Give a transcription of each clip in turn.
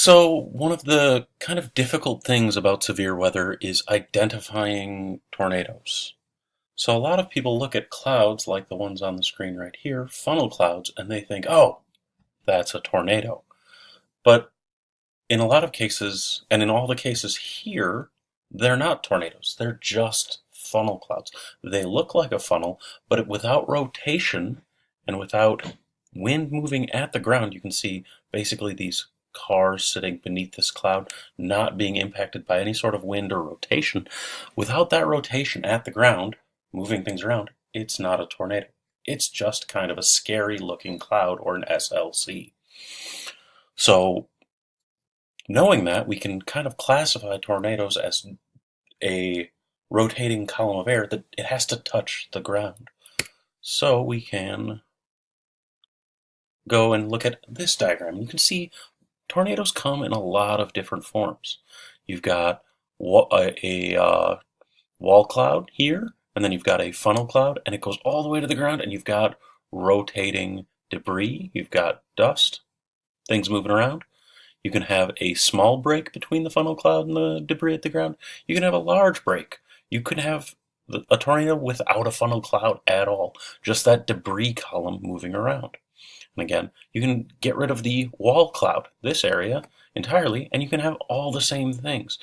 So, one of the kind of difficult things about severe weather is identifying tornadoes. So, a lot of people look at clouds like the ones on the screen right here, funnel clouds, and they think, oh, that's a tornado. But in a lot of cases, and in all the cases here, they're not tornadoes. They're just funnel clouds. They look like a funnel, but without rotation and without wind moving at the ground, you can see basically these cars sitting beneath this cloud not being impacted by any sort of wind or rotation. Without that rotation at the ground, moving things around, it's not a tornado. It's just kind of a scary looking cloud or an SLC. So knowing that, we can kind of classify tornadoes as a rotating column of air that it has to touch the ground. So we can go and look at this diagram. You can see tornadoes come in a lot of different forms. You've got a wall cloud here, and then you've got a funnel cloud, and it goes all the way to the ground, and you've got rotating debris, you've got dust, things moving around. You can have a small break between the funnel cloud and the debris at the ground. You can have a large break. You can have a tornado without a funnel cloud at all, just that debris column moving around. And again, you can get rid of the wall cloud, this area, entirely, and you can have all the same things.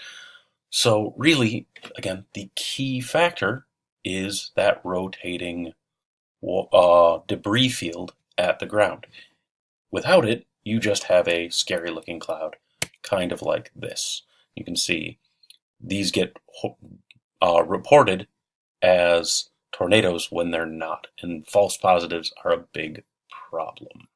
So really, again, the key factor is that rotating debris field at the ground. Without it, you just have a scary looking cloud, kind of like this. You can see these get reported as tornadoes when they're not, and false positives are a big problem.